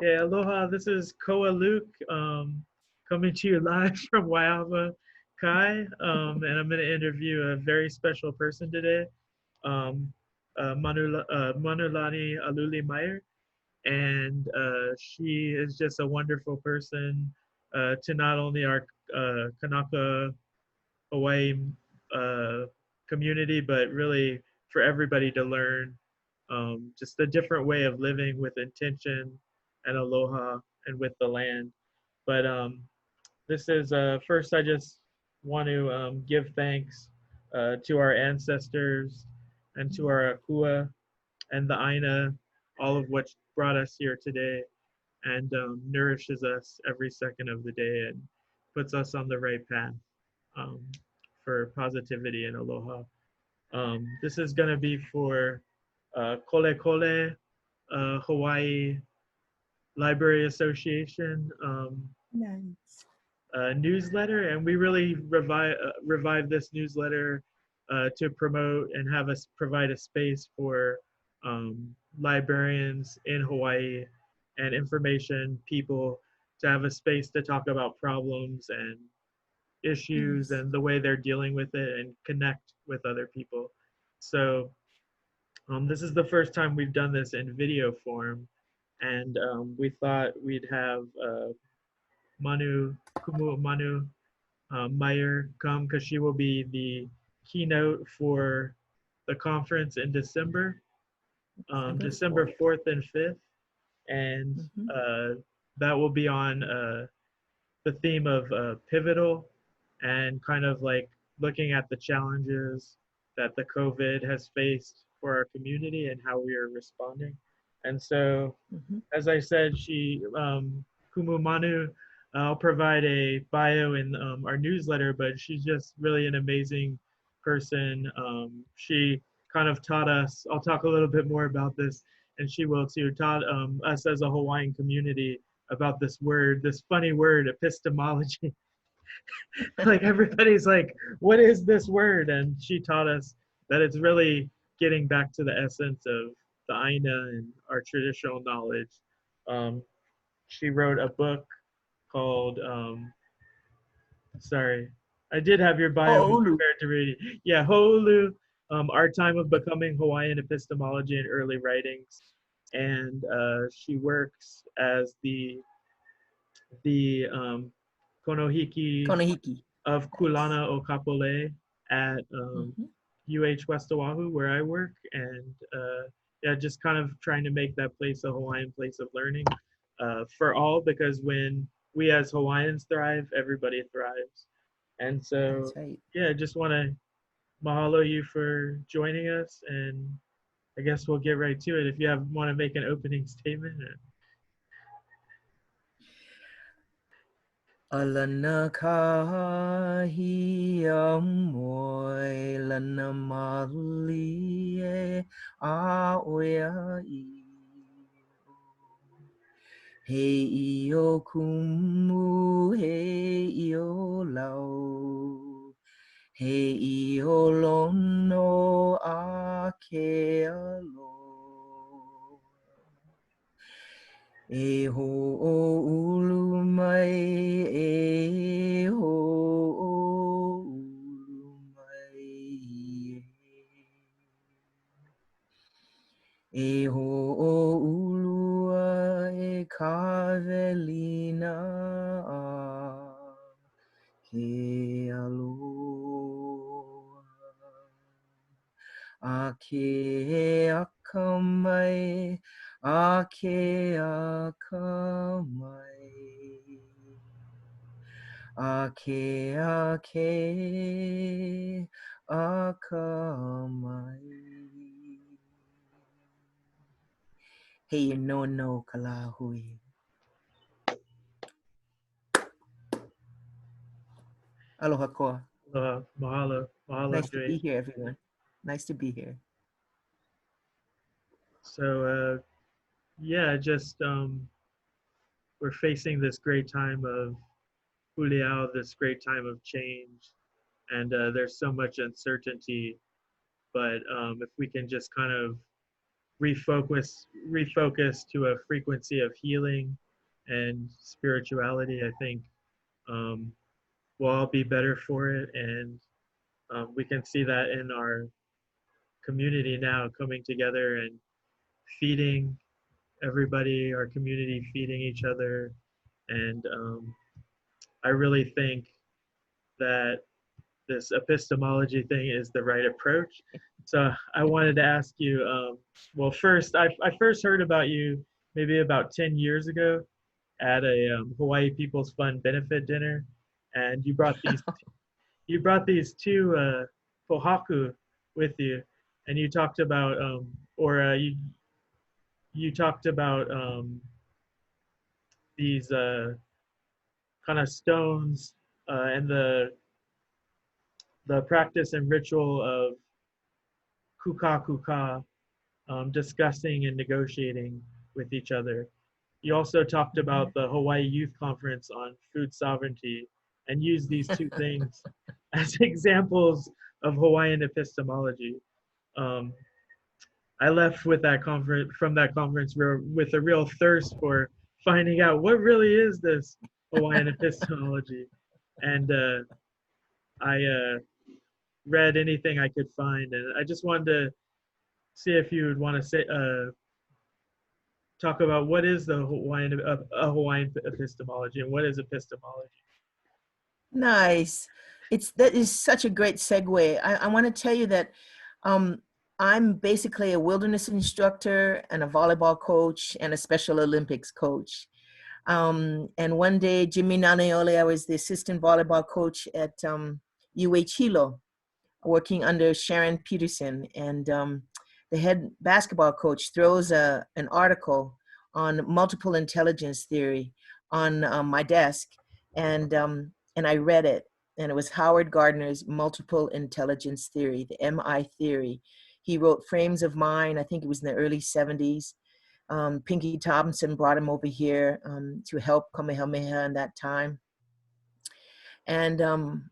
Yeah, aloha. This is Koa Luke, coming to you live from Waiawa Kai, and I'm going to interview a very special person today, um, Manulani Aluli Meyer, and she is just a wonderful person to not only our Kanaka Hawaii uh, community, but really for everybody to learn just a different way of living with intention and aloha and with the land. But this is first, I just want to give thanks to our ancestors and to our akua and the Aina, all of which brought us here today and nourishes us every second of the day and puts us on the right path um, for positivity and aloha. This is going to be for Kole Kole, Hawaii Library Association Nice. newsletter, and we really revive this newsletter to promote and have us provide a space for librarians in Hawaii and information people to have a space to talk about problems and issues Nice. and the way they're dealing with it and connect with other people. So this is the first time we've done this in video form, and we thought we'd have Manu Meyer come because she will be the keynote for the conference in December, December December 4th. 4th and 5th, and Mm-hmm. that will be on the theme of pivotal and kind of like looking at the challenges that the COVID has faced for our community and how we are responding. And so, Mm-hmm. as I said, Kumu Manu, I'll provide a bio in our newsletter, but she's just really an amazing person. She kind of taught us, I'll talk a little bit more about this, and she will too, taught us as a Hawaiian community about this word, this funny word, epistemology. Like everybody's like, what is this word? And she taught us that it's really getting back to the essence of the Aina and our traditional knowledge. Um, she wrote a book called, sorry, I did have your bio Ho'olu. prepared to read. Yeah, Ho'olu, Our Time of Becoming Hawaiian Epistemology and Early Writings. And she works as the konohiki Konahiki. of Nice. Kulana o Kapolei at Mm-hmm. UH West Oahu, where I work, and yeah, just kind of trying to make that place a Hawaiian place of learning for all, because when we as Hawaiians thrive, everybody thrives. And so, That's right. yeah, just want to mahalo you for joining us, and I guess we'll get right to it. If you have want to make an opening statement. Alana kahi amoe lana mali e a oia i. He io kumu, he io lau. He io lono a ke alo. E ho o ulu mai, e ho o ulu mai. E ho o ulua e kavelina a ke aloha. A ke akamai, a ke akamai. A ke akamai. Hey, no kalahui. Aloha koa. Mahalo, mahalo, Nice to Joey. be here, everyone. Nice to be here. So, yeah, just we're facing this great time of Huliau, this great time of change, and there's so much uncertainty. But if we can just kind of refocus to a frequency of healing and spirituality, I think we'll all be better for it. And we can see that in our community now, coming together and feeding everybody, our community feeding each other. And I really think that this epistemology thing is the right approach. So I wanted to ask you, well, first, I first heard about you maybe about 10 years ago at a Hawaii People's Fund benefit dinner, and you brought these two pohaku with you, and you talked about or you talked about these kind of stones and the practice and ritual of kuka kuka, discussing and negotiating with each other. You also talked about the Hawaii Youth Conference on food sovereignty and used these two things as examples of Hawaiian epistemology. Um, I left with that conference from that conference with a real thirst for finding out what really is this Hawaiian epistemology, and I read anything I could find, and I just wanted to see if you would want to say talk about what is the Hawaiian epistemology and what is epistemology. Nice. That is such a great segue. I want to tell you that I'm basically a wilderness instructor and a volleyball coach and a Special Olympics coach. And one day, Jimmy Nanaole, I was the assistant volleyball coach at UH Hilo, working under Sharon Peterson. And the head basketball coach throws an article on multiple intelligence theory on my desk. And I read it. And it was Howard Gardner's multiple intelligence theory, the MI theory. He wrote Frames of Mind, I think it was in the early 70s. Pinky Thompson brought him over here to help Kamehameha in that time. And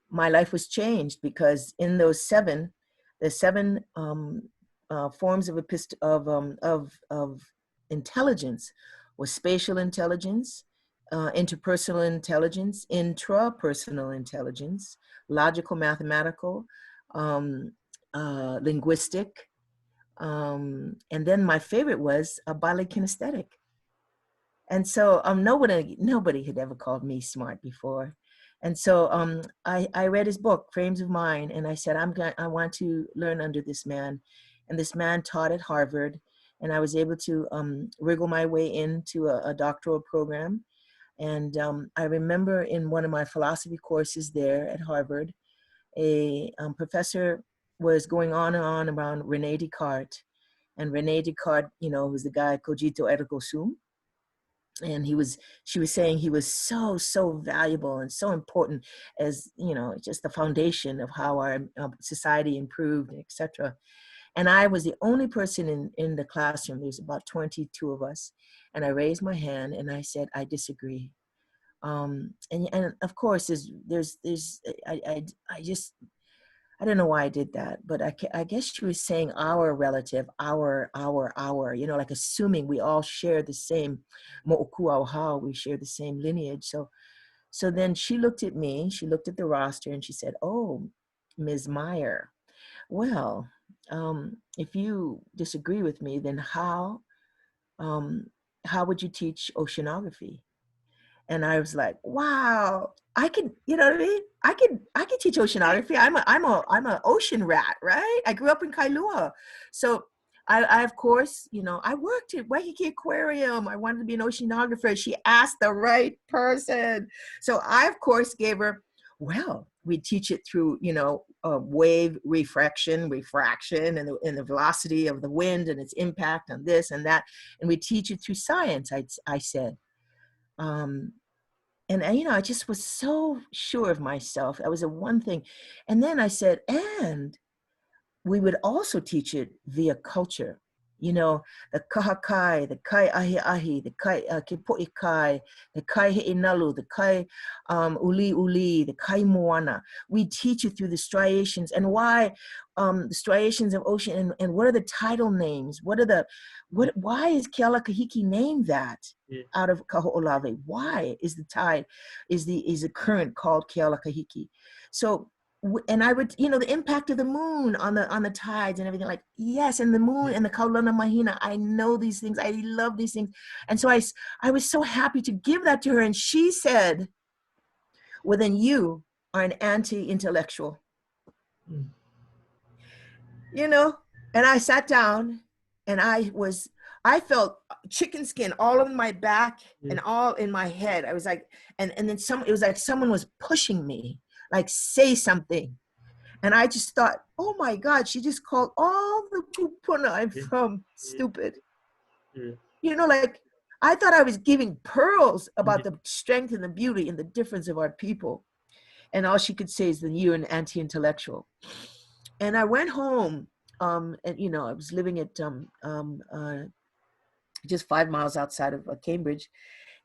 my life was changed because in those the seven forms of intelligence was spatial intelligence, interpersonal intelligence, intrapersonal intelligence, logical, mathematical, linguistic, and then my favorite was bodily kinesthetic. And so nobody had ever called me smart before. And so I read his book, Frames of Mind, and I said, I want to learn under this man. And this man taught at Harvard, and I was able to wriggle my way into a doctoral program. And I remember in one of my philosophy courses there at Harvard, a professor was going on and on around René Descartes. And René Descartes, was the guy cogito ergo sum. And she was saying he was so valuable and so important as, just the foundation of how our society improved, etc. And I was the only person in the classroom. There's about 22 of us. And I raised my hand and I said, I disagree. And of course, I don't know why I did that, but I guess she was saying our relative, our, like assuming we all share the same mo'okuauhau, we share the same lineage. So then she looked at me, she looked at the roster and she said, oh, Ms. Meyer, well, if you disagree with me, then how would you teach oceanography? And I was like, wow, I could, you know what I mean? I could teach oceanography. I'm a ocean rat, right? I grew up in Kailua. So I of course, I worked at Waikiki Aquarium. I wanted to be an oceanographer. She asked the right person. So I, of course, gave her, well, we teach it through, wave refraction, and the velocity of the wind and its impact on this and that. And we teach it through science, I said. And I just was so sure of myself. That was the one thing. And then I said, and we would also teach it via culture. You know, the kahakai, the kai ahi ahi, the kai kipo'i kai, the kai he'inalu, the kai uli uli, the kai moana. We teach you through the striations and why the striations of ocean and what are the tidal names? Yeah. Why is Kealakahiki named that Yeah. out of Kaho'olawe? Why is the tide, is the current called Kealakahiki? So and I would, you know, the impact of the moon on the tides and everything, like, yes, and the moon Yeah. and the kaulana mahina, I know these things, I love these things. And so I was so happy to give that to her. And she said, well, then you are an anti-intellectual, Mm. you know. And I sat down and I felt chicken skin all over my back Yeah. and all in my head. I was like, and then it was like someone was pushing me, like, say something. And I just thought, oh my God, she just called all the kupuna I'm Yeah. from Yeah. stupid. Yeah. You know, like, I thought I was giving pearls about Yeah. the strength and the beauty and the difference of our people. And all she could say is, then you're an anti-intellectual. And I went home, and, you know, I was living at just 5 miles outside of Cambridge.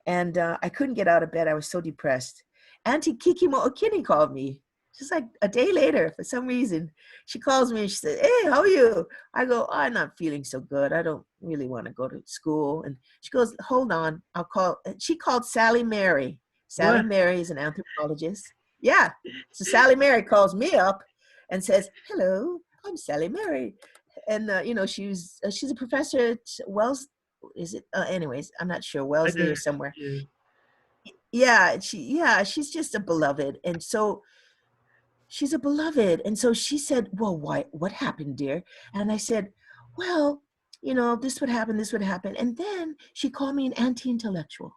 And I couldn't get out of bed. I was so depressed. Auntie Kikimo Okini called me. Just like a day later, for some reason, she calls me and she said, hey, how are you? I go, oh, I'm not feeling so good. I don't really want to go to school. And she goes, hold on, I'll call. And she called Sally Mary. Sally What? Mary is an anthropologist. Yeah. So Sally Mary calls me up and says, hello, I'm Sally Mary. And, you know, she's a professor at Wells. Is it? Anyways, I'm not sure. I Wellesley did. or somewhere. Yeah. She's just a beloved. And so she's a beloved. And so she said, well, what happened, dear? And I said, well, you know, this would happen, this would happen. And then she called me an anti-intellectual.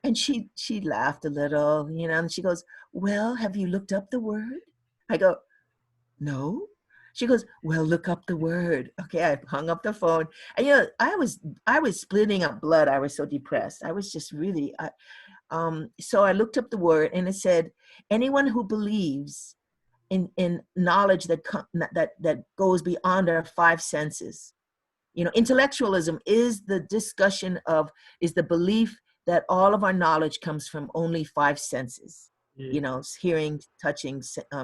And she laughed a little, you know, and she goes, well, have you looked up the word? I go, no. She goes, well, look up the word. Okay, I hung up the phone. And, you know, I was splitting up blood. I was so depressed. I was just really, so I looked up the word and it said, anyone who believes in knowledge that goes beyond our five senses. You know, intellectualism is the discussion of, is the belief that all of our knowledge comes from only five senses. Yeah. You know, hearing, touching,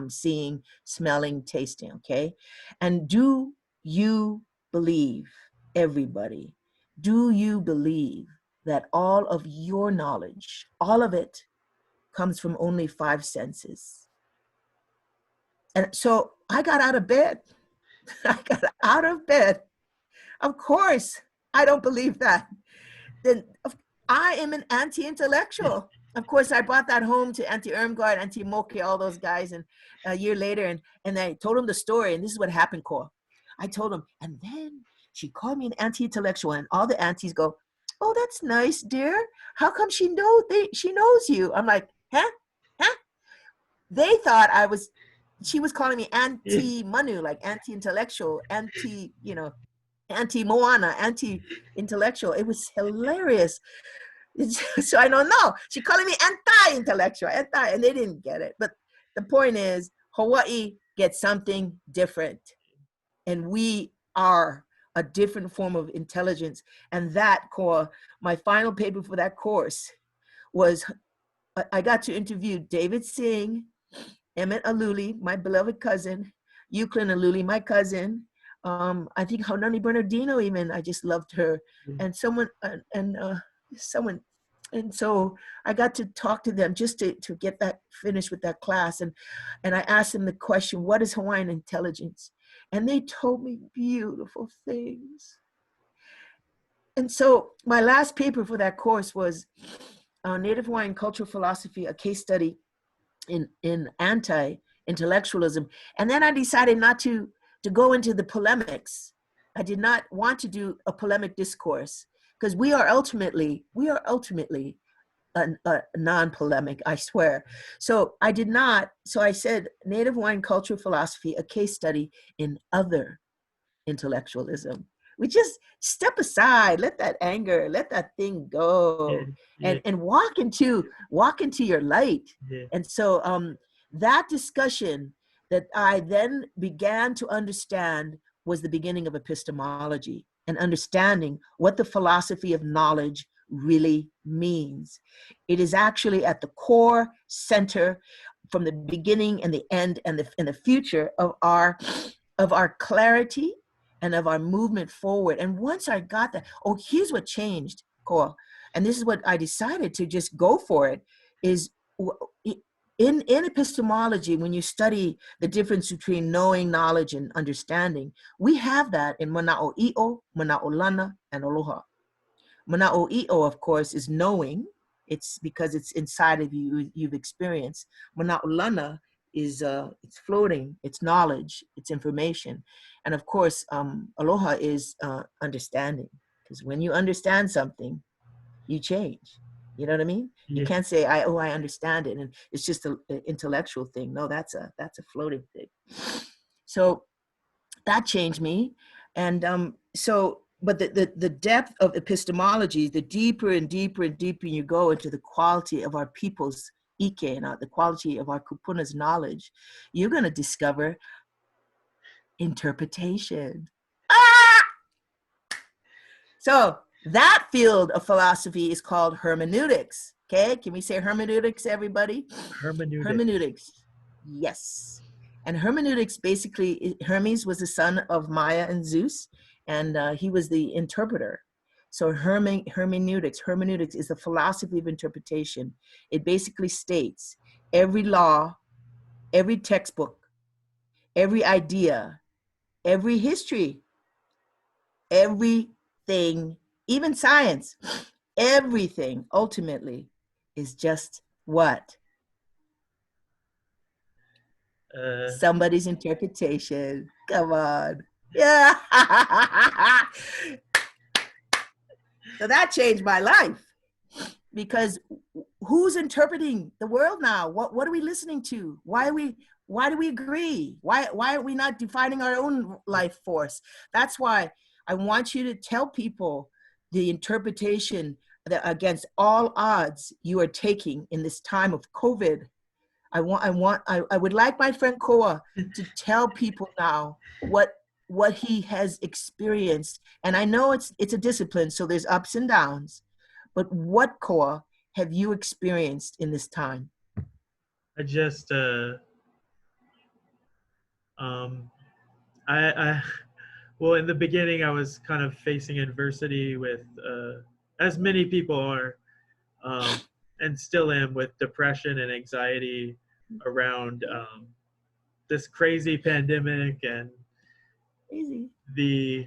seeing, smelling, tasting. Okay, and do you believe, everybody? Do you believe that all of your knowledge, all of it, comes from only five senses? And so I got out of bed. I got out of bed. Of course, I don't believe that. Then I am an anti-intellectual. Of course, I brought that home to Auntie Irmgard, Auntie Moke, all those guys, and a year later, and I told them the story, and this is what happened, Koa. I told them, and then she called me an anti-intellectual, and all the aunties go, "Oh, that's nice, dear. How come she knows you?" I'm like, huh? Huh? They thought she was calling me Yeah. anti-manu, like anti-intellectual, anti-moana, anti-intellectual. It was hilarious. So I don't know. She calling me anti-intellectual, and they didn't get it. But the point is, Hawaii gets something different, and we are a different form of intelligence. And that core, my final paper for that course was, I got to interview David Singh, Emmett Aluli, my beloved cousin, Euclid Aluli, my cousin. I think Haunani Bernardino, even, I just loved her. Yeah. And someone, and so I got to talk to them just to get that finished with that class. And I asked them the question, what is Hawaiian intelligence? And they told me beautiful things. And so my last paper for that course was Native Hawaiian Cultural Philosophy, a case study in anti-intellectualism. And then I decided not to go into the polemics. I did not want to do a polemic discourse because we are ultimately a non-polemic, I swear. So I did not. So I said Native Hawaiian Cultural Philosophy, a case study in other intellectualism. We just step aside, let that anger, let that thing Yeah. go, Yeah. and walk into your light. Yeah. And so that discussion that I then began to understand was the beginning of epistemology. and understanding what the philosophy of knowledge really means. It is actually at the core center from the beginning and the end and the future of our clarity and of our movement forward. And once I got that, oh, here's what changed, Koa. And this is what I decided to just go for it, is in epistemology, when you study the difference between knowing, knowledge, and understanding, we have that in mana'o'io, mana'olana, and aloha. Mana'o'io, of course, is knowing. It's because it's inside of you, you've experienced. Mana'olana is it's floating, it's knowledge, it's information. And of course, aloha is understanding. Because when you understand something, you change. You know what I mean? You Yeah. can't say, I understand it, and it's just an intellectual thing. No, that's a floating thing. So that changed me. And but the depth of epistemology, the deeper and deeper and deeper you go into the quality of our people's ike and the quality of our kupuna's knowledge, you're going to discover interpretation. Ah! So that field of philosophy is called hermeneutics. Okay, can we say hermeneutics, everybody? Hermeneutics. Yes. And hermeneutics, basically, Hermes was the son of Maya and Zeus, and he was the interpreter. So hermeneutics is the philosophy of interpretation. It basically states every law, every textbook, every idea, every history, everything, even science, everything ultimately is just what? Somebody's interpretation. Come on. Yeah. So that changed my life, because who's interpreting the world now? What are we listening to? Why do we agree? Why are we not defining our own life force? That's why I want you to tell people the interpretation that against all odds you are taking in this time of COVID. I would like my friend Koa to tell people now what he has experienced. And I know it's a discipline, so there's ups and downs. But what, Koa, have you experienced in this time? I just um I well, in the beginning I was kind of facing adversity with as many people are, and still am, with depression and anxiety around this crazy pandemic and Easy. the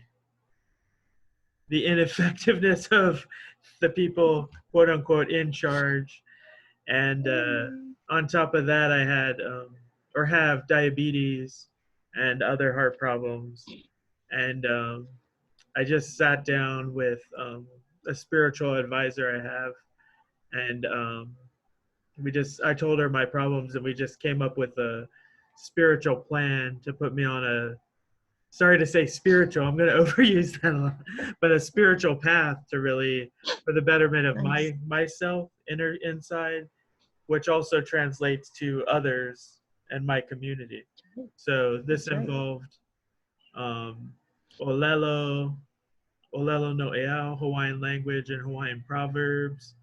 ineffectiveness of the people, quote unquote, in charge. And on top of that, I had or have diabetes and other heart problems. And I just sat down with a spiritual advisor I have, and I told her my problems, and we just came up with a spiritual plan to put me on a, sorry to say spiritual, I'm going to overuse that a lot, but a spiritual path to really, for the betterment of Nice. myself inside, which also translates to others and my community. So this That's right. involved um, Olelo, Olelo no Eao, Hawaiian language and Hawaiian proverbs,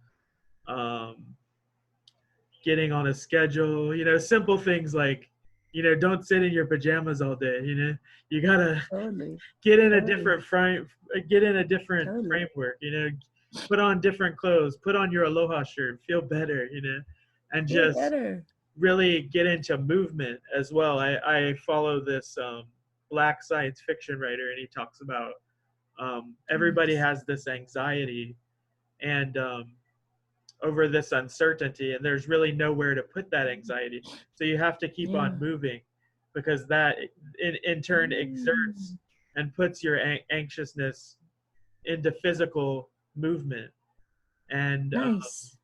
um, getting on a schedule, simple things like, don't sit in your pajamas all day, you gotta Totally. get in a Totally. different get in a different Totally. framework, put on different clothes, put on your aloha shirt, feel better, and Feel just better. really get into movement as well. I follow this black science fiction writer, and he talks about everybody Nice. has this anxiety and over this uncertainty, and there's really nowhere to put that anxiety. So you have to keep Yeah. on moving, because that in turn exerts Mm. and puts your anxiousness into physical movement. And Nice.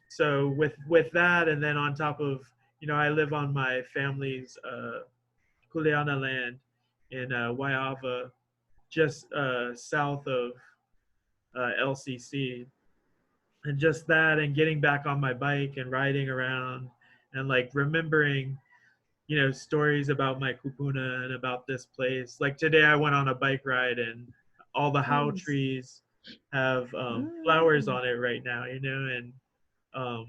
so with that, and then on top of, I live on my family's Kuleana land in Waiava, just south of LCC, and just that, and getting back on my bike and riding around, and like remembering, stories about my kupuna and about this place. Like today I went on a bike ride, and all the how Nice. trees have flowers Mm. on it right now, and um,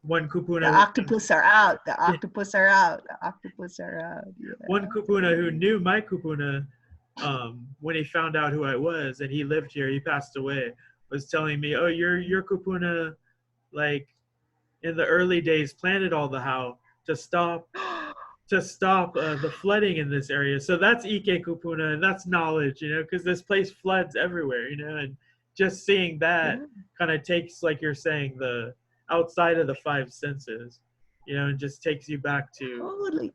one The kupuna, octopus are out. The octopus are out. The octopus are out. one Yeah, kupuna who totally. knew my kupuna, when he found out who I was and he lived here, he passed away, was telling me, "Oh, your kupuna, like in the early days, planted all the how to stop the flooding in this area." So that's Ike Kupuna, and that's knowledge, because this place floods everywhere, and just seeing that Yeah, kind of takes, like you're saying, the outside of the five senses, and just takes you back to totally.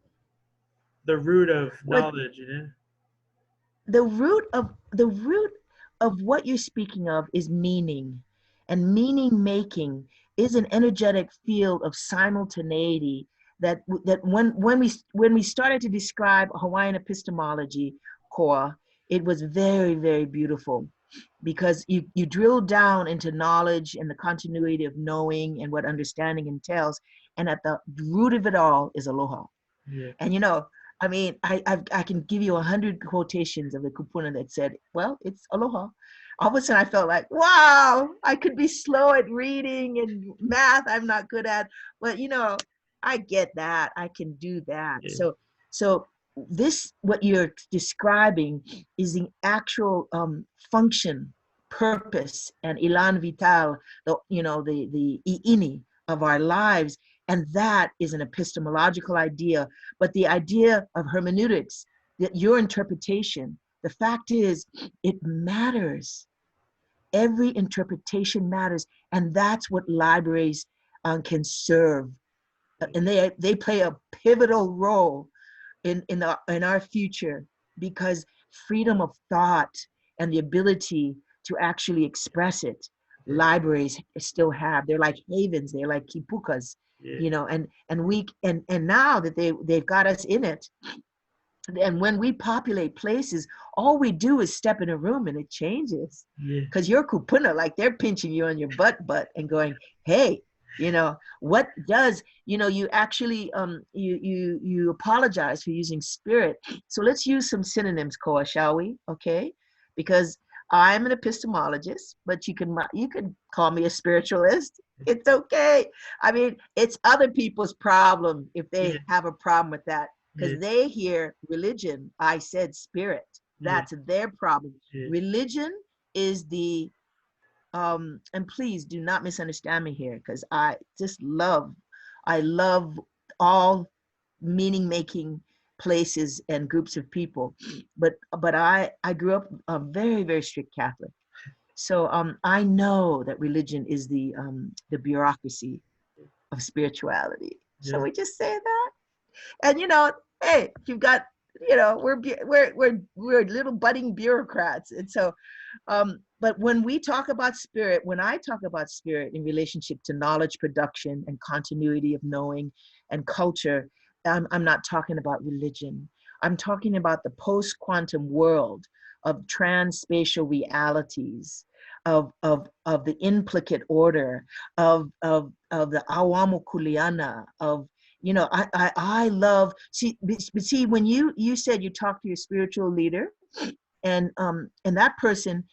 the root of What knowledge. the root of what you're speaking of is meaning, and meaning making is an energetic field of simultaneity that when we started to describe Hawaiian epistemology, Koa, it was very, very beautiful, because you drill down into knowledge and the continuity of knowing and what understanding entails, and at the root of it all is aloha. Yeah, And I mean, I can give you 100 quotations of the kupuna that said, well, it's aloha. All of a sudden I felt like, wow, I could be slow at reading, and math I'm not good at, but I get that. I can do that. yeah, So this, what you're describing, is the actual function, purpose, and elan vital, the iini of our lives. And that is an epistemological idea. But the idea of hermeneutics, that your interpretation, the fact is, it matters. Every interpretation matters. And that's what libraries can serve. And they play a pivotal role in our future, because freedom of thought and the ability to actually express it, yeah, libraries still have. They're like havens, they're like kipukas, yeah, and now that they've got us in it, and when we populate places, all we do is step in a room and it changes. yeah, Because your kupuna, like, they're pinching you on your butt and going, hey, what does, you actually you apologize for using spirit. So let's use some synonyms, Koa, shall we? Okay, because I'm an epistemologist, but you can call me a spiritualist. It's okay. I mean, it's other people's problem if yeah, they have a problem with that, yeah, because they hear religion. I said spirit. yeah, That's their problem. yeah, Religion is and please do not misunderstand me here, because I love all meaning making places and groups of people, but I grew up a very, very strict Catholic. So I know that religion is the bureaucracy of spirituality. yeah, Shall we just say that? And hey, you've got, we're little budding bureaucrats. And so but when I talk about spirit in relationship to knowledge production and continuity of knowing and culture, I'm not talking about religion. I'm talking about the post-quantum world of transspatial realities, of the implicate order, of the awamu kuleana, of I love, see, when you said you talked to your spiritual leader, and that person,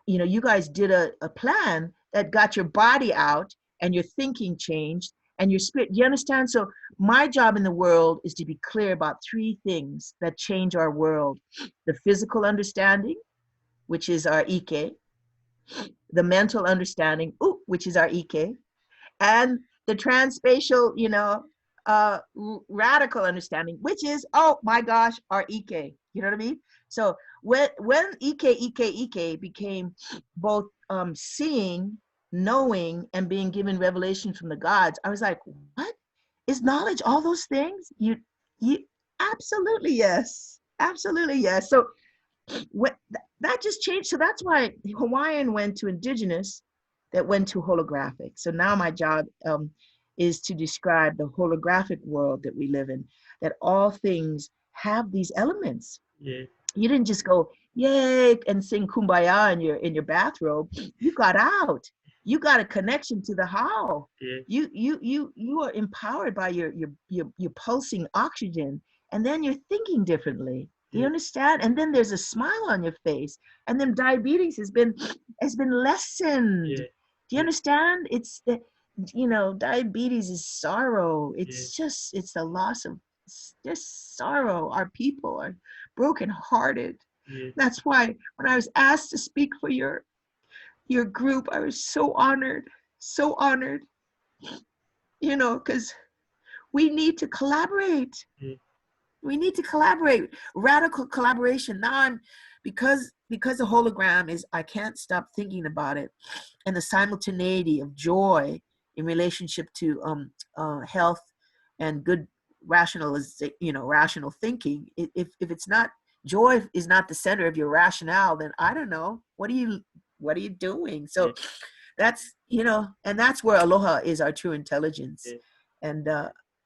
you guys did a plan that got your body out and your thinking changed and your spirit. You understand? So my job in the world is to be clear about three things that change our world: the physical understanding, which is our Ike; the mental understanding, which is our Ike; and the transspatial, radical understanding, which is, oh my gosh, our Ike. You know what I mean? So when Ike became both seeing, knowing, and being given revelation from the gods, I was like, what is knowledge? All those things? You absolutely yes, absolutely yes. So what that just changed. So that's why Hawaiian went to indigenous, that went to holographic. So now my job is to describe the holographic world that we live in, that all things have these elements. yeah, You didn't just go yay and sing kumbaya in your bathrobe. You got out. You got a connection to the how. yeah, You are empowered by your pulsing oxygen, and then you're thinking differently. Do you understand? And then there's a smile on your face, and then diabetes has been lessened. yeah, Do you yeah, understand? It's the, diabetes is sorrow. yeah, It's the loss of, it's just sorrow. Our people are brokenhearted. yeah, That's why when I was asked to speak for your group, I was so honored, because we need to collaborate. yeah, We need to collaborate, radical collaboration. Now because the hologram is, I can't stop thinking about it, and the simultaneity of joy in relationship to health and good rational thinking. If it's not, joy is not the center of your rationale, then I don't know, what are you doing? yeah, So and that's where aloha is our true intelligence. yeah, And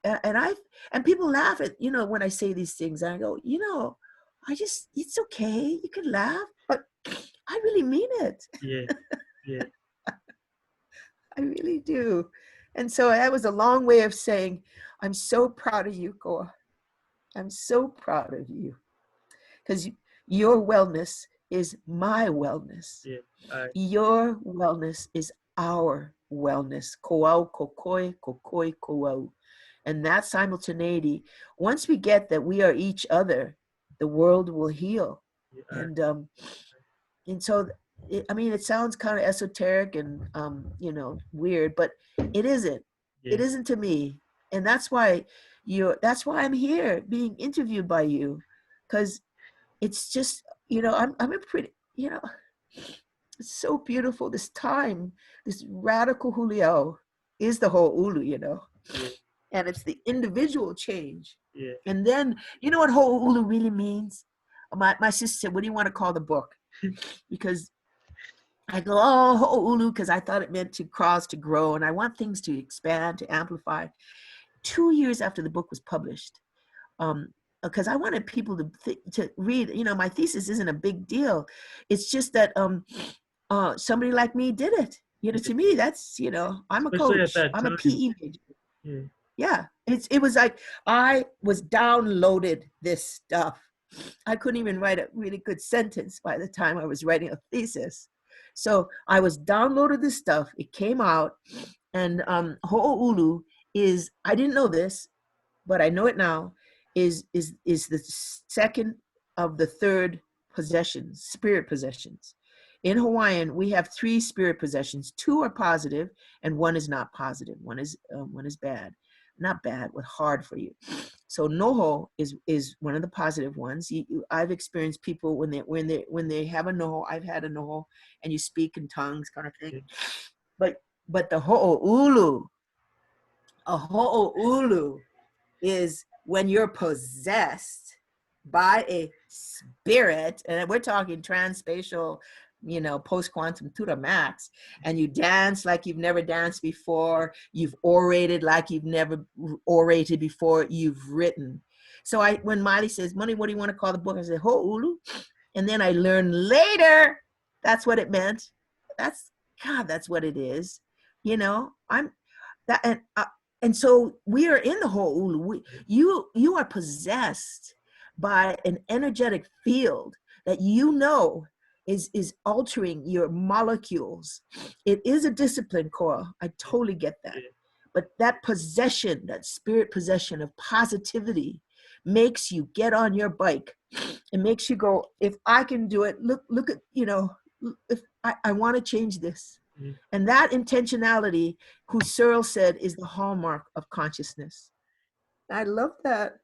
and I and people laugh at, when I say these things, and I go, it's okay, you can laugh, but I really mean it. yeah, yeah, I really do. And so that was a long way of saying, I'm so proud of you, Koa. I'm so proud of you, because your wellness is my wellness. yeah. I, Your wellness is our wellness. Koau, kokoi, kokoi, koau. And that simultaneity, once we get that we are each other, the world will heal. yeah, And so, it sounds kind of esoteric and weird, but it isn't. yeah, It isn't to me, and that's why I'm here being interviewed by you, because it's just, I'm a pretty, it's so beautiful. This time, this radical Huliau is the whole ulu, yeah, and it's the individual change. yeah, And then, you know what whole ulu really means? My sister said, what do you want to call the book? Because I go, oh, whole ulu, because I thought it meant to cross, to grow, and I want things to expand, to amplify. 2 years after the book was published, because I wanted people to read. My thesis isn't a big deal. It's just that somebody like me did it. yeah. To me, that's, I'm a Especially at coach. that I'm a time. PE major. Yeah, Yeah, it was like I was downloaded this stuff. I couldn't even write a really good sentence by the time I was writing a thesis. So I was downloaded this stuff. It came out, and Ho'oulu is, I didn't know this, but I know it now, is the second of the third possessions, spirit possessions. In Hawaiian, we have 3 spirit possessions. 2 are positive, and 1 is not positive. One is bad, not bad, but hard for you. So noho is one of the positive ones. I've experienced people when they have a noho. I've had a noho, and you speak in tongues, kind of thing. yeah, But the ho'oulu, a ho'oulu is when you're possessed by a spirit, and we're talking transspatial, post-quantum to the max, and you dance like you've never danced before, you've orated like you've never orated before, you've written. So when Miley says, Money, what do you want to call the book? I said, Ho'ulu. And then I learned later that's what it meant. That's what it is. I'm that, and so we are in the whole ulu. You are possessed by an energetic field that is altering your molecules. It is a discipline, Cora. I totally get that. yeah, But that possession, that spirit possession of positivity, makes you get on your bike. It makes you go, if I can do it, look at, if I want to change this. yeah, And that intentionality, who Searle said, is the hallmark of consciousness. I love that.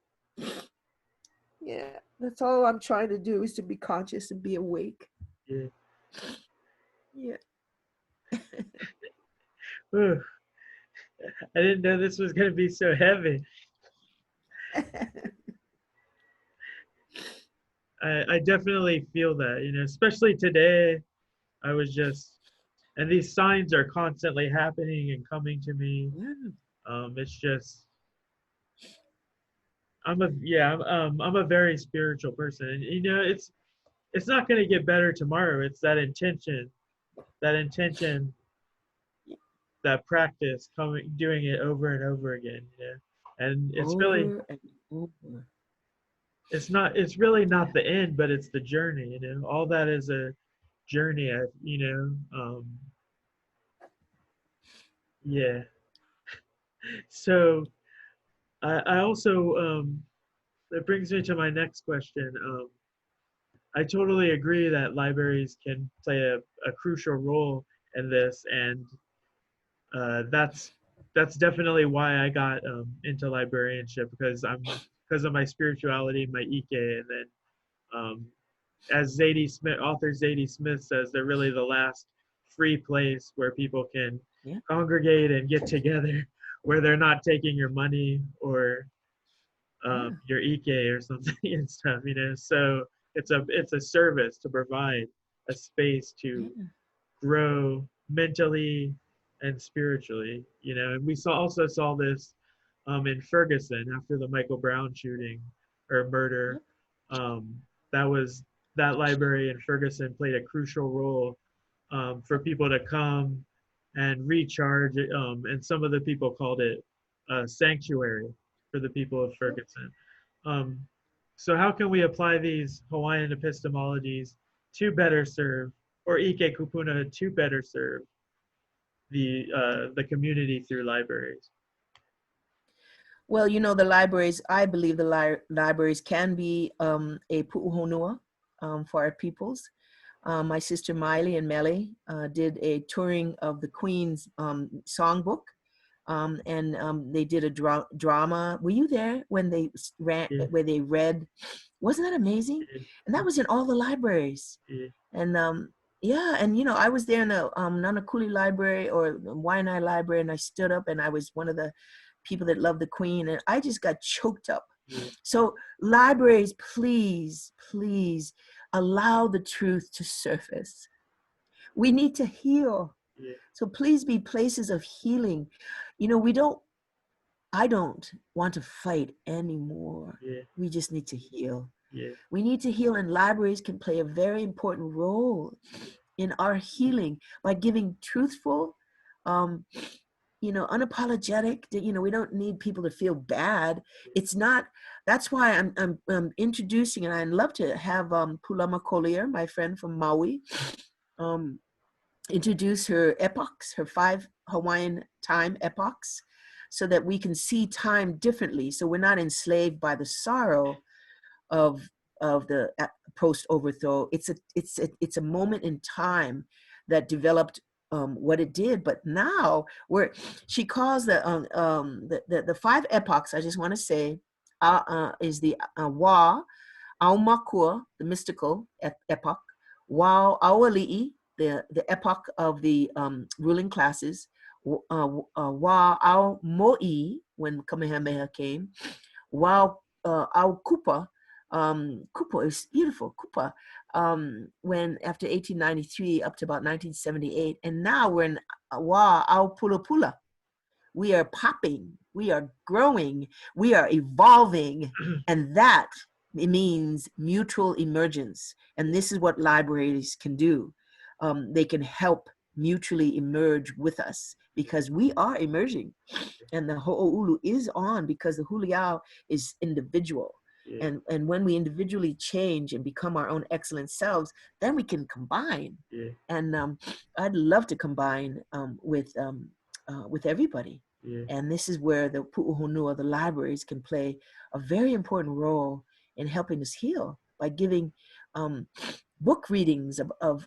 Yeah, that's all I'm trying to do, is to be conscious and be awake. yeah. Yeah. Ooh, I didn't know this was gonna be so heavy. I definitely feel that, especially today. I was just, and these signs are constantly happening and coming to me. Yeah. It's just, I'm a very spiritual person, and it's not going to get better tomorrow. It's that intention, that practice, doing it over and over again. And it's really, Over and over. it's really not the end, but it's the journey, you know. All that is a journey, you know. Yeah. So I also that brings me to my next question. I totally agree that libraries can play a crucial role in this, and that's definitely why I got into librarianship, because of my spirituality, my Ike, and then um, as author Zadie Smith says, they're really the last free place where people can Yeah, congregate and get together, where they're not taking your money or yeah, your Ike or something and stuff, you know. So it's a service to provide a space to yeah, grow mentally and spiritually, you know. And we also saw this in Ferguson after the Michael Brown shooting or yeah, murder. Um, that was that library in Ferguson played a crucial role for people to come and recharge. And some of the people called it a sanctuary for the people of yeah. Ferguson. Um, so how can we apply these Hawaiian epistemologies to better serve, or Ike Kupuna to better serve the community through libraries? Well, you know, the libraries, I believe the libraries can be a pu'uhonua for our peoples. My sister Miley and Melly did a touring of the Queen's songbook, and they did a drama. Were you there when they ran? Yeah, Where they read? Wasn't that amazing? yeah, And that was in all the libraries. yeah, And yeah, and you know, I was there in the Nanakuli Library or the Waianae Library, and I stood up, and I was one of the people that loved the Queen, and I just got choked up. yeah, So libraries, please, please allow the truth to surface. We need to heal. yeah, So please be places of healing. You know, I don't want to fight anymore. yeah, We just need to heal. yeah, We need to heal, and libraries can play a very important role in our healing by giving truthful, um, you know, unapologetic. You know, we don't need people to feel bad. It's not. That's why I'm introducing, and I'd love to have Pulama Collier, my friend from Maui, um, introduce her epochs, her 5 Hawaiian time epochs, so that we can see time differently. So we're not enslaved by the sorrow of the post overthrow. It's a moment in time that developed what it did. But now she calls the 5 epochs. I just want to say is the Wa Aumakua, the mystical epoch, Wa Auali'i, the epoch of the ruling classes, Wa Au Mo'i, when Kamehameha came, Wa Au Kupa, Kupa is beautiful, Kupa, when after 1893 up to about 1978, and now we're in Wa Au Pula Pula. We are popping, we are growing, we are evolving, and that means mutual emergence. And this is what libraries can do. They can help mutually emerge with us because we are emerging, and the ho'oulu is on because the Huliau is individual. yeah, And when we individually change and become our own excellent selves, then we can combine. yeah, And I'd love to combine with everybody. yeah, And this is where the pu'uhonua, the libraries, can play a very important role in helping us heal by giving book readings of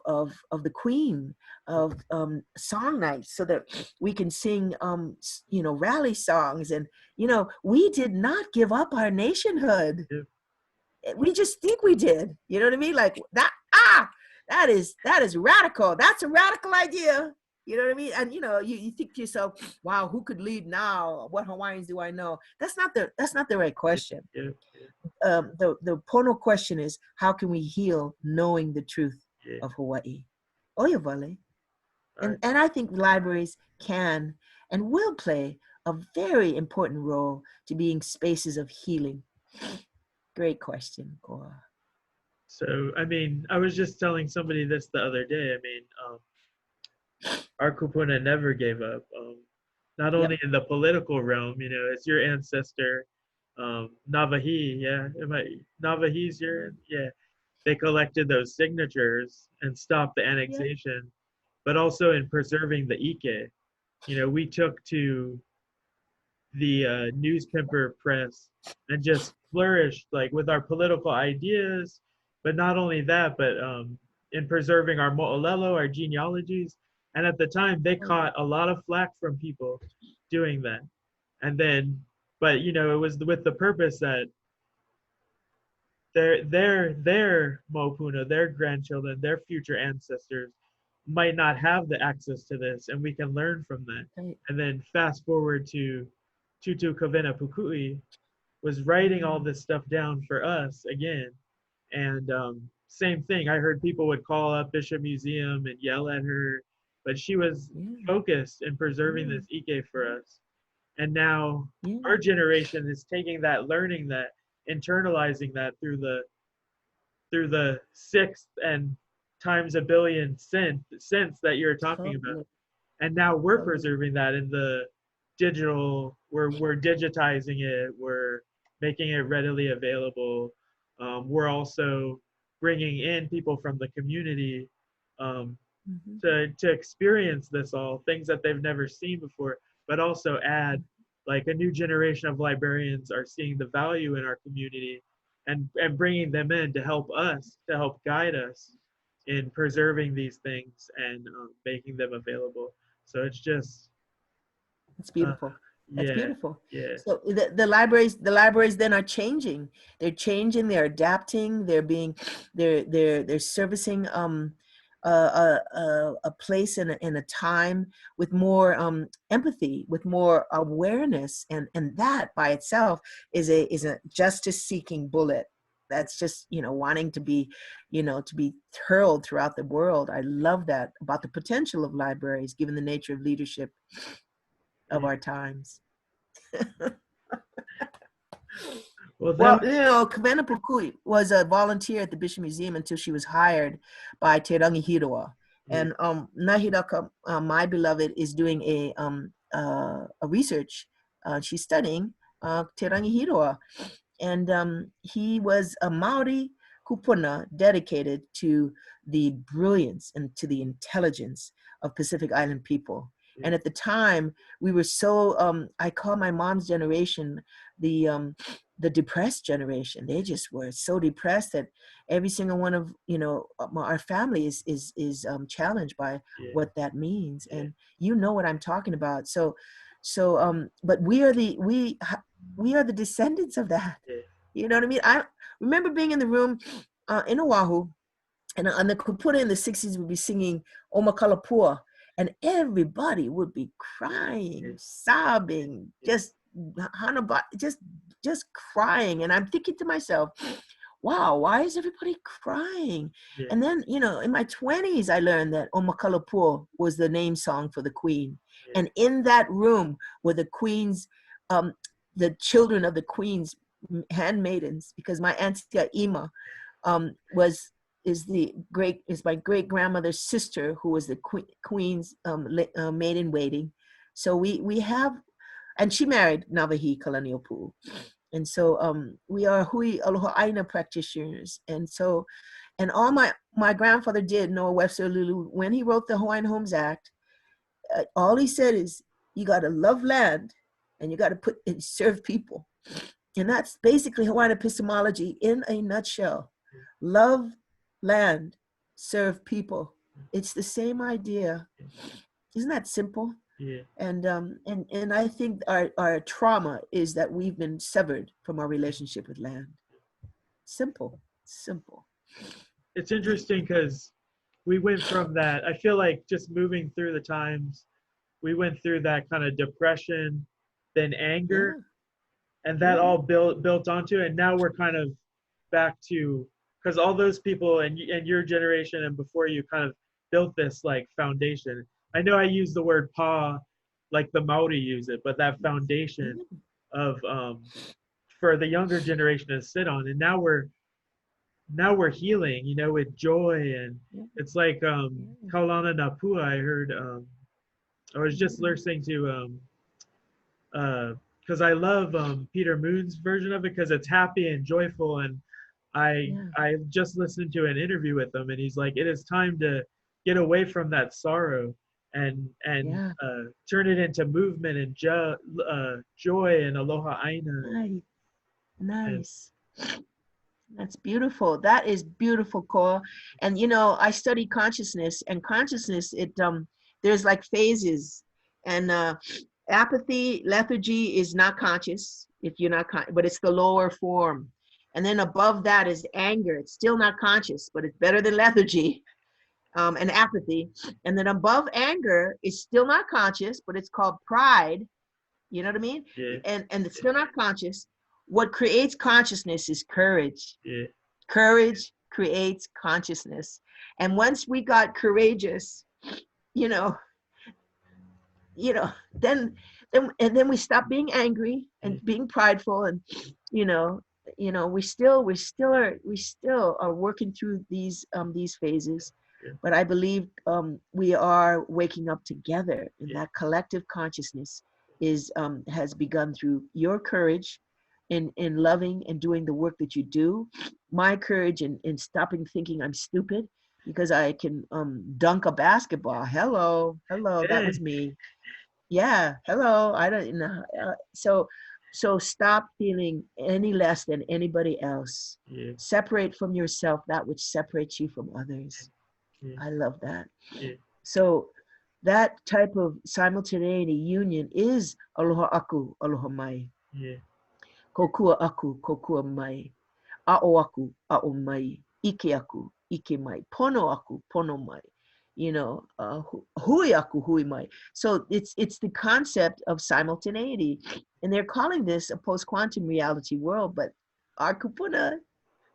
the Queen, of song nights, so that we can sing, you know, rally songs. And, you know, we did not give up our nationhood. yeah, We just think we did. You know what I mean? Like that, that is radical. That's a radical idea. You know what I mean? And you know, you think to yourself, wow, who could lead now? What Hawaiians do I know? That's not the right question. yeah, The pono question is, how can we heal knowing the truth yeah. of Hawaii? Oya vale. All right. And I think libraries can and will play a very important role to being spaces of healing. Great question, Koa. So, I mean, I was just telling somebody this the other day. I mean, our kupuna never gave up. Not only Yep. in the political realm, you know, as your ancestor Navahi, yeah, Navahi's your, yeah. They collected those signatures and stopped the Yeah. annexation, but also in preserving the Ike. You know, we took to the newspaper press and just flourished like with our political ideas, but not only that, but in preserving our mo'olelo, our genealogies. And at the time, they Oh, caught a lot of flack from people doing that. And then, but you know, it was with the purpose that their mopuna, their grandchildren, their future ancestors might not have the access to this, and we can learn from that. right. And then fast forward to Tutu Kavena Pukui was writing all Mm, this stuff down for us again. And same thing, I heard people would call up Bishop Museum and yell at her, but she was yeah. focused in preserving Yeah. this Ike for us. And now Yeah. our generation is taking that, learning that, internalizing that through the sixth and times a billion sense that you're talking about. Totally. And now we're Totally. preserving that in the digital. We're digitizing it. We're making it readily available. We're also bringing in people from the community um, Hmm. to experience this all, things that they've never seen before, but also add like a new generation of librarians are seeing the value in our community and bringing them in to help us, to help guide us in preserving these things and making them available. So it's just It's uh, beautiful. That's yeah, beautiful. yeah, So the libraries then are changing. They're changing. They're adapting. They're servicing a place in a time with more empathy, with more awareness, and that by itself is a justice seeking bullet. That's just wanting to be hurled throughout the world. I love that about the potential of libraries, given the nature of leadership of yeah. our times. Well, that Well, was Kavena Pukui was a volunteer at the Bishop Museum until she was hired by Te Rangi Hiroa. yeah, And Nahiraka, my beloved, is doing a research. She's studying Te Rangi Hiroa. And he was a Maori kupuna dedicated to the brilliance and to the intelligence of Pacific Island people. yeah, And at the time, we were so, I call my mom's generation the the depressed generation. They just were so depressed that every single one of our family is challenged by yeah, what that means. yeah, And you know what I'm talking about. So but we are the descendants of that. yeah, You know what I mean? I remember being in the room in Oahu, and the kupuna in the 60s would be singing Omakalapua, and everybody would be yeah, crying, sobbing, yeah, just crying. And I'm thinking to myself, wow, why is everybody crying? yeah, And then, in my 20s, I learned that Omakalapua was the name song for the queen. yeah, And in that room were the queen's, the children of the queen's handmaidens, because my auntie Ima was is my great grandmother's sister, who was the queen's maid in waiting. So we have, and she married Navahi Kalaniopuu. And so we are Hui Aloha Aina practitioners. And all my grandfather did, Noah Webster Lulu, when he wrote the Hawaiian Homes Act, all he said is, you got to love land and you got to put and serve people. And that's basically Hawaiian epistemology in a nutshell. Love land, serve people. It's the same idea. Isn't that simple? yeah. And I think our trauma is that we've been severed from our relationship with land. Simple, simple. It's interesting because we went from that. I feel like just moving through the times, we went through that kind of depression, then anger, Yeah, and that yeah, all built onto it. And now we're kind of back to, because all those people and your generation and before you kind of built this like foundation. I know I use the word pa like the Maori use it, but that foundation yeah, of for the younger generation to sit on. And now we're healing, with joy. And yeah, it's like yeah. Kaulana Napua. I heard I was just Mhm. listening to uh because I love Peter Moon's version of it because it's happy and joyful. And Yeah. I just listened to an interview with him, and he's like, it is time to get away from that sorrow and Yeah. turn it into movement and joy and aloha aina. Nice. And Nice. That's beautiful. That is beautiful, Cora. And you know, I study consciousness, and consciousness, there's like phases. And apathy, lethargy is not conscious if you're not but it's the lower form. And then above that is anger. It's still not conscious, but it's better than lethargy, and apathy. And then above anger is still not conscious, but it's called pride. You know what I mean? yeah, And it's still not conscious. What creates consciousness is courage. yeah, Courage creates consciousness. And once we got courageous, you know, you know, then we stop being angry yeah, and being prideful, and you know, we still are working through these phases. yeah, But I believe we are waking up together, and yeah, that collective consciousness has begun through your courage in loving and doing the work that you do, my courage in stopping thinking I'm stupid because I can dunk a basketball. Hello, that yeah, was me. Yeah, hello. I don't know. So stop feeling any less than anybody else. yeah, Separate from yourself that which separates you from others. yeah, I love that. yeah, So that type of simultaneity union is aloha aku, aloha mai. yeah, Kokua aku, kokua mai. A'o aku, a'o mai. Ike aku, ike mai. Pono aku, pono mai. Hui aku, hui mai. So it's the concept of simultaneity. And they're calling this a post-quantum reality world, but our kupuna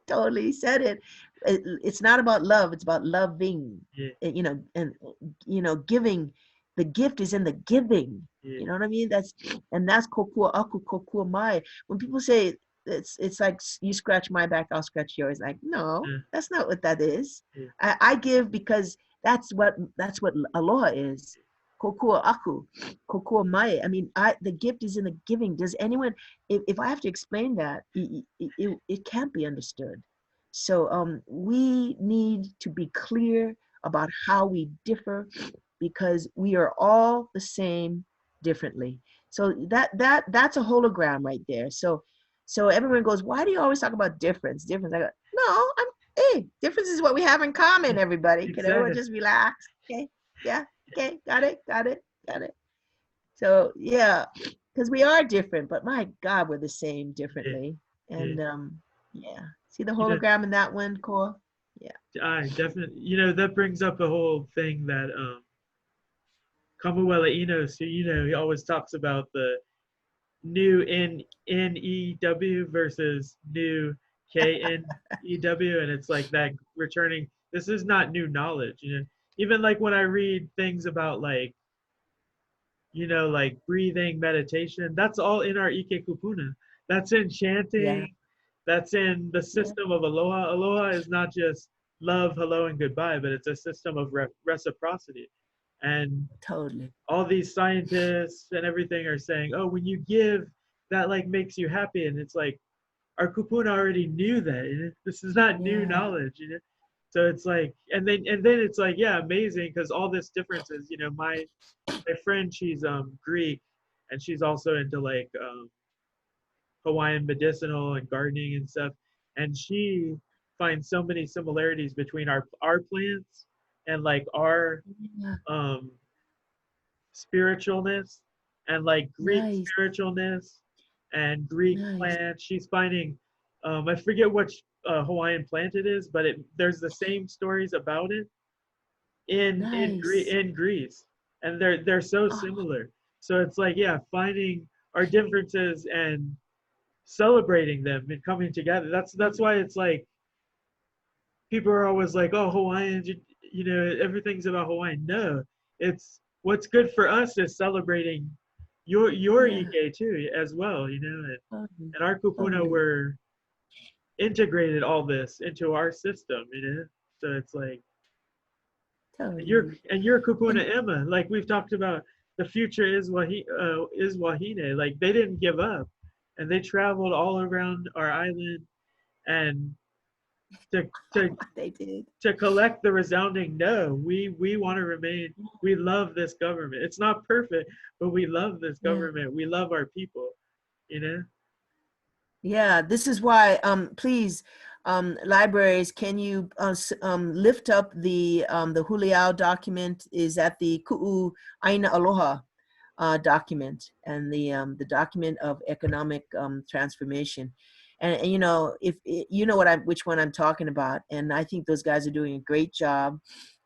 totally said it. It's not about love, it's about loving. yeah, And giving. The gift is in the giving. yeah, You know what I mean? That's kokua aku, kokua mai. When people say it's like you scratch my back, I'll scratch yours. Like, no, yeah, that's not what that is. yeah, I give because that's what aloha is. Kokua aku, kokua mai. I mean, the gift is in the giving. Does anyone, if I have to explain that, it can't be understood. So we need to be clear about how we differ, because we are all the same differently. So that's a hologram right there. So everyone goes, why do you always talk about difference? Difference. I go, no, hey, difference is what we have in common, everybody. Can everyone exactly. just relax? Okay. Yeah. Okay. Got it. Got it. Got it. So yeah, because we are different, but my God, we're the same Yeah, differently. yeah. And yeah. See the You know, hologram in that one, Cora? Yeah. I definitely, that brings up a whole thing that Kamuela Enos, who, he always talks about the new NEW versus new KNEW, and it's like that returning. This is not new knowledge, Even like when I read things about like breathing, meditation, that's all in our Ike Kupuna. That's in Yeah. chanting. That's in the Yeah. system of aloha. Aloha is not just love, hello, and goodbye, but it's a system of reciprocity. And Totally. all these scientists and everything are saying, oh, when you give, that like makes you happy. And it's like, our kupuna already knew that. This is not new Yeah. knowledge. So it's like, and then it's like, yeah, amazing, because all this differences. My friend, she's Greek, and she's also into like Hawaiian medicinal and gardening and stuff. And she finds so many similarities between our plants and like our Yeah. um spiritualness and like Greek Nice. spiritualness and Greek Nice. plants. She's finding, I forget which Hawaiian plant it is, but there's the same stories about it Nice. in Greece, and they're so Oh, similar. So it's like, yeah, finding our differences and celebrating them and coming together. That's why it's like people are always like, oh, Hawaiians, everything's about Hawaiian. No, it's what's good for us is celebrating your yeah. Ike too as well, Totally. and our kupuna Totally. were integrated all this into our system. So it's like, and your Totally. and your kupuna And Emma, like we've talked about. the future is Wahine. Like they didn't give up, and they traveled all around our island and to to They did. to collect the resounding no. We want to remain. We love this government. It's not perfect, but we love this Yeah. government. We love our people. You know. Yeah, this is why, please, libraries, can you lift up the Huliau document is at the Ku'u Aina Aloha document, and the document of economic transformation. And you know, if you know which one I'm talking about, and I think those guys are doing a great job.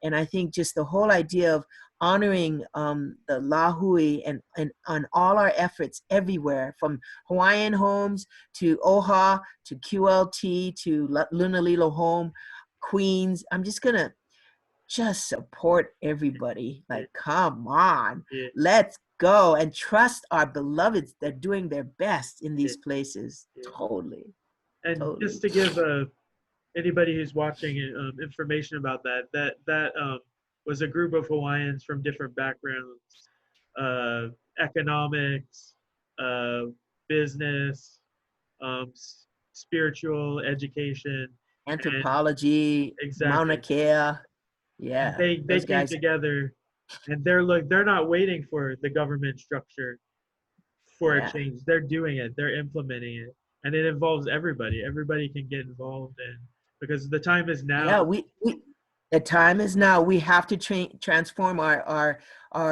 And I think just the whole idea of honoring the Lahui and on all our efforts everywhere, from Hawaiian homes to OHA to QLT to Lunalilo Home, Queens. I'm just gonna just support everybody. Yeah, Like, come on, yeah, let's go and trust our beloveds. They're doing their best in yeah, these places. yeah. Totally, And just totally. to give anybody who's watching information about that was a group of Hawaiians from different backgrounds, economics, uh, business, um, spiritual education, and Anthropology, Mauna exactly. Kea. And Yeah, they those came guys. together, and they're not waiting for the government structure for a Yeah. change. They're doing it. They're implementing it, and it involves everybody. Everybody can get involved, and because the time is now. Yeah, we the time is now. We have to transform our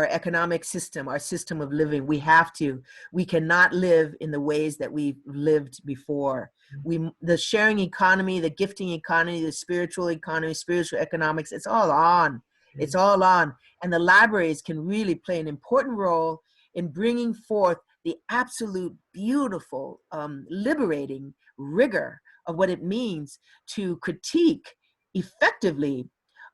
economic system, our system of living. We have to. We cannot live in the ways that we've lived before. The sharing economy, the gifting economy, the spiritual economy, spiritual economics, it's all on. It's all on. And the libraries can really play an important role in bringing forth the absolute beautiful, liberating rigor of what it means to critique effectively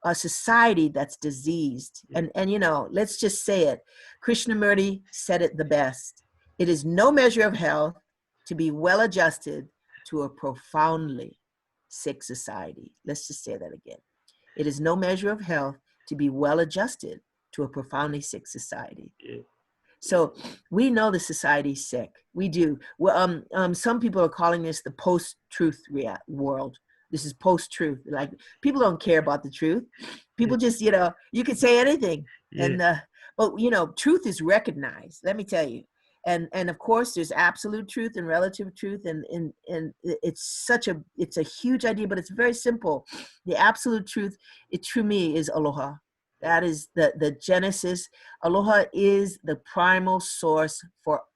a society that's diseased. And you know, let's just say it. Krishnamurti said it the best. It is no measure of health to be well adjusted to a profoundly sick society. Let's just say that again. It is no measure of health to be well adjusted to a profoundly sick society. Yeah, So we know the society's sick. We do. Well, some people are calling this the post-truth world. This is post-truth. Like, people don't care about the truth. yeah, People just, you know, you can say anything, yeah, and but you know, truth is recognized. Let me tell you. And of course, there's absolute truth and relative truth, and it's a huge idea, but it's very simple. The absolute truth, it to me is aloha. yeah, That is the genesis. Aloha is the primal source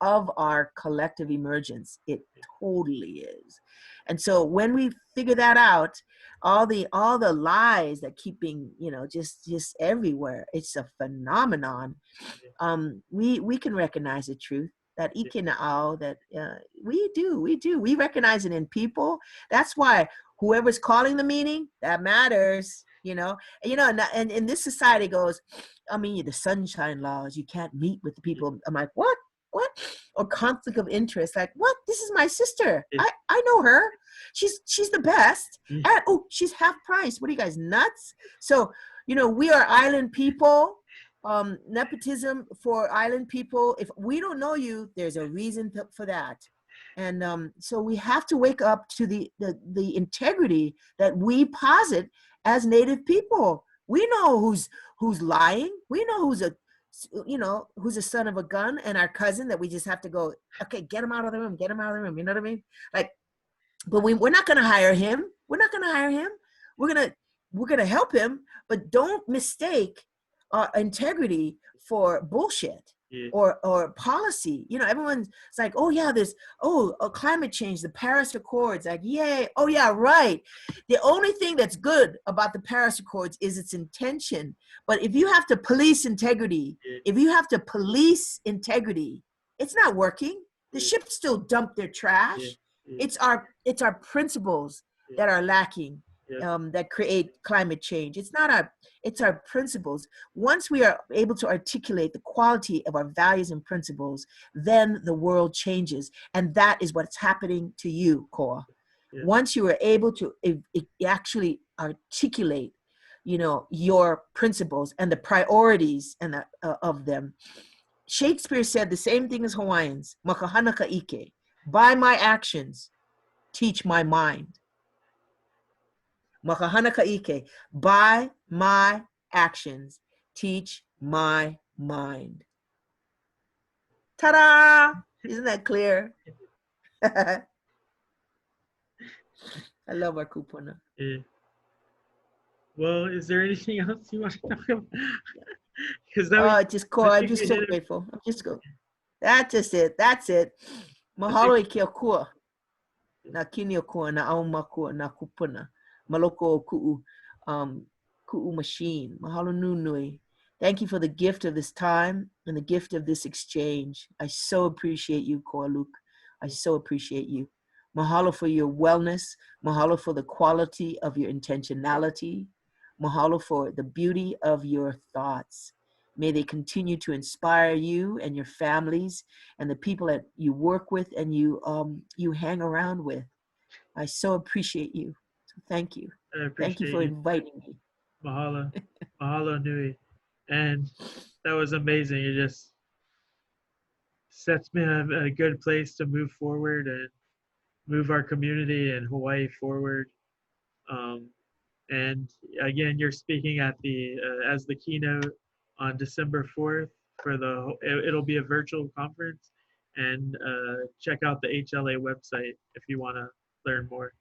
of our collective emergence. It totally is. And so when we figure that out, all the lies that keep being, you know, just everywhere, it's a phenomenon. We can recognize the truth that yeah, ikina'au, that we recognize it in people. That's why whoever's calling the meeting, that matters, you know. And you know, and in this society goes, I mean, the sunshine laws, you can't meet with the people. I'm like, what? Or conflict of interest, like, what? This is my sister. yeah, I know her. She's the best. yeah, And oh, she's half price. What are you guys, nuts? So, you know, we are island people. Nepotism for island people. If we don't know you, there's a reason for that. And so we have to wake up to the integrity that we posit as Native people. We know who's lying. We know who's a son of a gun, and our cousin that we just have to go, okay, get him out of the room, get him out of the room. You know what I mean? Like, but we're not going to hire him. We're not going to hire him. We're gonna we're gonna help him, but don't mistake integrity for bullshit yeah, or policy. You know, everyone's it's like, oh yeah, climate change, the Paris Accords, like, yay, oh yeah, right. The only thing that's good about the Paris Accords is its intention. But if you have to police integrity, yeah, it's not working. The yeah, ships still dump their yeah, trash. yeah, It's our principles yeah, that are lacking, yeah, that create climate change. It's our principles. Once we are able to articulate the quality of our values and principles, then the world changes. And that is what's happening to you, Koa. yeah, Once you are able to actually articulate, you know, your principles and the priorities and of them, Shakespeare said the same thing as Hawaiians, makahana ka ike. By my actions, teach my mind. Makahana ka ike. By my actions, teach my mind. Ta-da! Isn't that clear? I love our kupuna. Yeah. Well, is there anything else you want to talk about? Because Oh, I I'm think we just so hit it. grateful. I'm just go. That's just it. That's it. I think Mahalo i kia kua. Na kini o kua, na auma kua, na kupuna. Maloko o ku'u machine. Mahalo nui. Thank you for the gift of this time and the gift of this exchange. I so appreciate you, Koa Luke. I so appreciate you. Mahalo for your wellness. Mahalo for the quality of your intentionality. Mahalo for the beauty of your thoughts. May they continue to inspire you and your families and the people that you work with and you hang around with. I so appreciate you. So thank you. I Thank you appreciate for you. inviting me. Mahalo, mahalo nui, and that was amazing. It just sets me in a good place to move forward and move our community in Hawaii forward. Um, and again, you're speaking at the as the keynote on December 4th for the. It'll be a virtual conference, and check out the HLA website if you want to learn more.